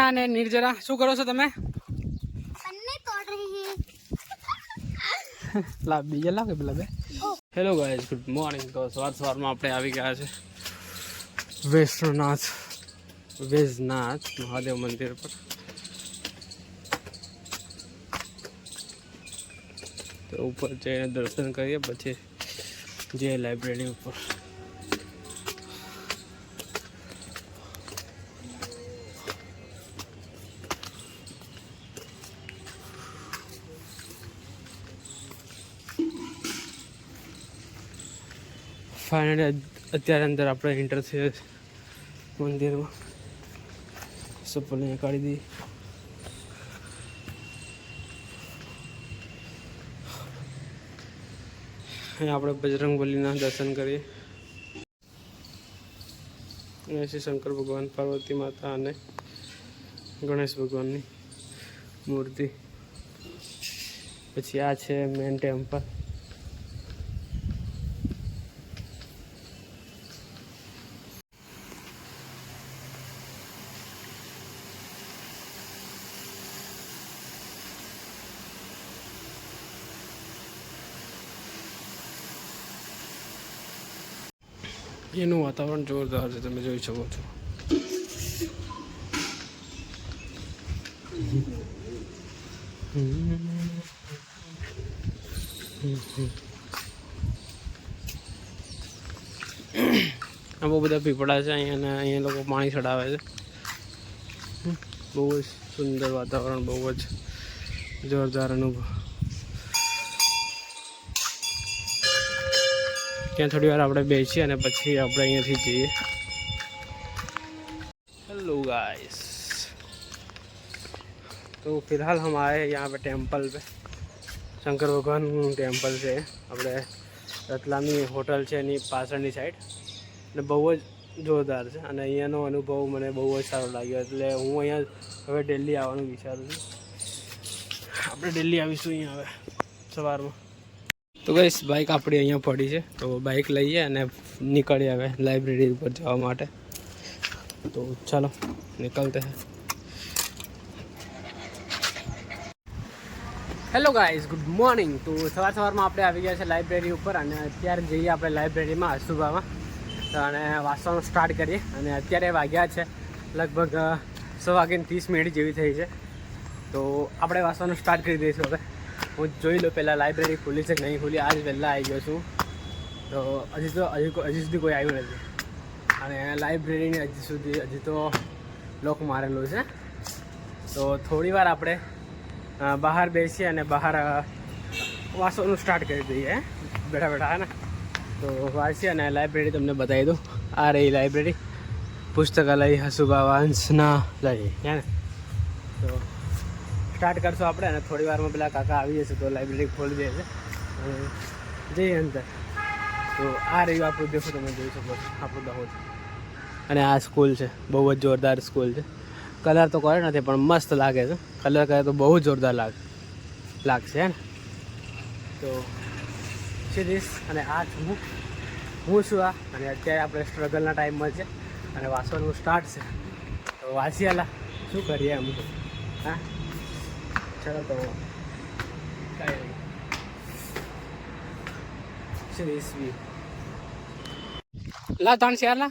અને નિર્જરા શું કરો છો તમે? પન્ને તોડ રહી હે. લા બીજા લાગે પેલા બે. Hello guys, good morning. તો સવારમાં આપણે આવી ગયા છે વૈજનાથ મહાદેવ મંદિર પર. તો ઉપર જઈને દર્શન કરીએ પછી જે લાઇબ્રેરી ઉપર. ફાઇનલી અત્યારે અંદર આપણે એન્ટર થઈએ મંદિરમાં. ચપ્પલ અહીંયા કાઢી દઈએ. અહીંયા આપણે બજરંગબલીના દર્શન કરીએ. અહીંયા શ્રી શંકર ભગવાન, પાર્વતી માતા અને ગણેશ ભગવાનની મૂર્તિ. પછી આ છે મેન ટેમ્પલ. એનું વાતાવરણ જોરદાર છે, તમે જોઈ શકો છો. આ બહુ બધા પીપળા છે અહીંયા, અને અહીંયા લોકો પાણી ચડાવે છે. બહુ જ સુંદર વાતાવરણ, બહુ જ જોરદાર અનુભવ. ત્યાં થોડી વાર આપણે બેસીએ અને પછી આપણે અહીંયાથી જઈએ. हेलो गाइस, तो फिलहाल हम आए हैं यहाँ पे टेम्पल पे. शंकर भगवान टेम्पल છે આપણે રતલામી હોટલ છે એની પાછળની સાઈડ, અને બહુ જ જોરદાર છે. અને અહીંયાનો અનુભવ મને બહુ જ સારો લાગ્યો, એટલે હું અહીંયા હવે ડેલી આવવાનું વિચારું છું. આપણે ડેલી આવીશું અહીંયા હવે સવારમાં. તો ગાઈસ, બાઇક આપણી અહીંયા પડી છે, તો બાઇક લઈએ અને નીકળીએ હવે લાઇબ્રેરી ઉપર જવા માટે. તો ચાલો નીકળते हैं. Hello guys, good morning. તો સવારમાં આપણે આવી ગયા છે લાઇબ્રેરી ઉપર, અને અત્યારે જઈએ આપણે લાઇબ્રેરીમાં અશુભામાં અને વાંચવાનું સ્ટાર્ટ કરીએ. અને અત્યારે વાગ્યા છે લગભગ 6:30 જેવી થઈ છે. તો આપણે વાંચવાનું સ્ટાર્ટ કરી દઈશું હવે. હું જોઈ લો પહેલાં લાઇબ્રેરી ખુલી છે કે નહીં ખુલી. આજ વહેલા આવી ગયો છું, તો હજી સુધી કોઈ આવ્યું નથી. અને લાઇબ્રેરીની હજી તો લોક મારેલું છે. તો થોડી વાર આપણે બહાર બેસીએ અને બહાર વાંચવાનું સ્ટાર્ટ કરી દઈએ બેઠા બેઠા, હે ને. તો વાંચીએ અને લાઇબ્રેરી તમને બતાવી દઉં. આ રહી લાઇબ્રેરી, પુસ્તકાલય હસુભા વાંચનાલય, હે ને. તો સ્ટાર્ટ કરશું આપણે, અને થોડી વારમાં પેલા કાકા આવી જશે તો લાઇબ્રેરી ખોલી દે છે અને જઈએ અંદર. તો આ રહ્યું આપણું, દેખો તમે જોઈ શકો છો આપણું દાહોદ. અને આ સ્કૂલ છે, બહુ જ જોરદાર સ્કૂલ છે. કલર તો કરે નથી પણ મસ્ત લાગે છે. કલર કરે તો બહુ જોરદાર લાગશે, હે ને. તો સિરીઝ, અને આ છું હું છું આ. અને અત્યારે આપણે સ્ટ્રગલના ટાઈમમાં છે અને વાંચવાનું સ્ટાર્ટ છે. તો વાંચીએલા, શું કરીએ અમુક. હા ચલો, તો કાંઈ નહીં. સિરીઝ બી ला 3 शेयर ला.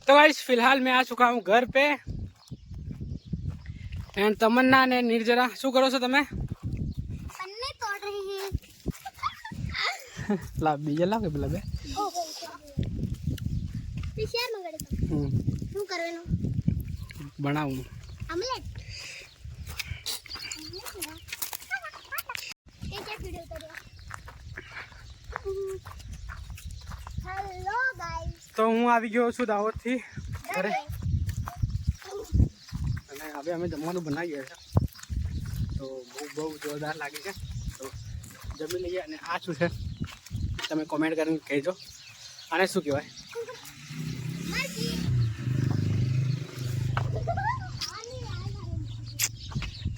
तो गाइस, फिलहाल मैं आ चुका हूँ घर पे. एंड तमन्ना ने निर्जरा શું કરો છો તમે? પન્ને તોડ રહી હે. લા બીજા લાગે પેલા બે. તી શેર મંગાડે તો શું કરવાનું? બનાવું આમલેટ. એ કે વિડિયો કર્યો. હેલો ગાઈસ, તો હું આવી ગયો છું દાહોદથી ઘરે, અને હવે અમે જમવાનું બનાવી ગયા છે. તો બહુ જોરદાર લાગે છે. તો જમી લઈએ. અને આ શું છે તમે કોમેન્ટ કરીને કહેજો. આને શું કહેવાય?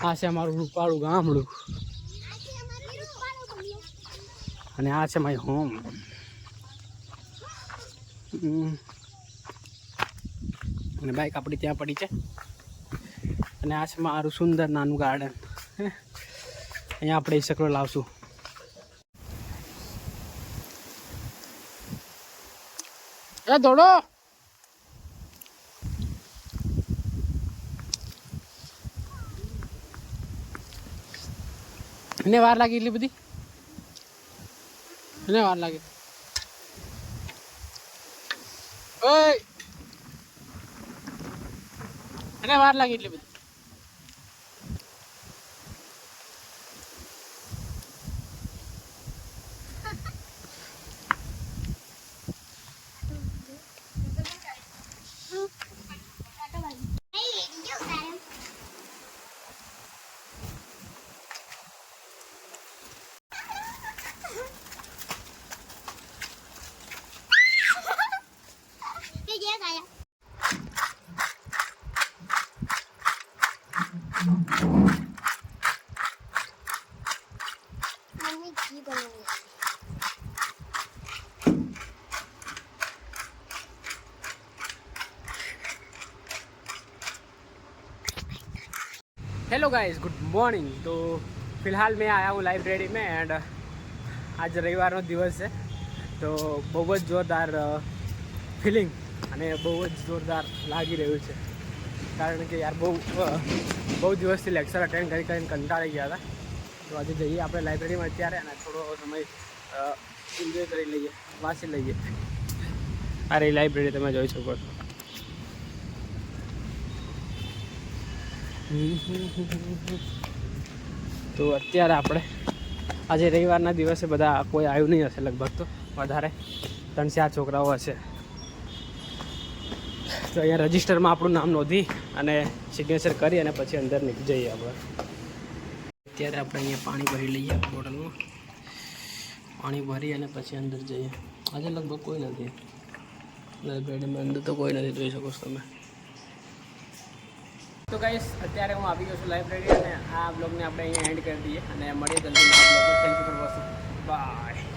આ છે અમારું રૂપાળું ગામડું, અને આ છે માય હોમ. અને બાઇક આપણી ત્યાં પડી છે અને આ છે મારું સુંદર નાનું ગાર્ડન. અહીંયા આપણે ઈસકડો લાવશું. એ દોડો. એને વાર લાગી એટલી બધી? એને વાર લાગે? ઓય, એને વાર લાગી એટલી બધી? મમ્મી ઘી બનાવી. Hello guys, good morning. तो फिलहाल मैं आया हूँ लाइब्रेरी में एंड आज रविवार दिवस है तो बहुत जोरदार फीलिंग અને બહુ જ જોરદાર લાગી રહ્યું છે કારણ કે યાર બહુ દિવસથી લેક્ચર અટેન્ડ કરીને કંટાળી ગયા હતા. તો આજે જઈએ આપણે લાઇબ્રેરીમાં અત્યારે અને થોડો સમય એન્જોય કરી લઈએ, વાંચી લઈએ. આ રહી લાઇબ્રેરી, તમે જોઈ શકો છો. તો અત્યારે આપણે આજે રવિવારના દિવસે બધા કોઈ આવ્યું નહીં હશે, લગભગ તો વધારે 3-4 છોકરાઓ હશે. તો અહીંયા રજિસ્ટરમાં આપણું નામ નોંધી અને સિગ્નેચર કરી અને પછી અંદર નીકળી જઈએ આપણે. અત્યારે આપણે અહીંયા પાણી ભરી લઈએ બોટલમાં. પાણી ભરી અને પછી અંદર જઈએ. આજે લગભગ કોઈ નથી લાઇબ્રેરીમાં, અંદર તો કોઈ નથી, જોઈ શકો છો તમે. તો ગાઈસ, અત્યારે હું આવી ગયો છું લાઇબ્રેરી અને આ બ્લોગને આપણે અહીંયા એન્ડ કરી દઈએ અને મળીએ જલ્દી નવા બ્લોગમાં. Thank you for watching. By.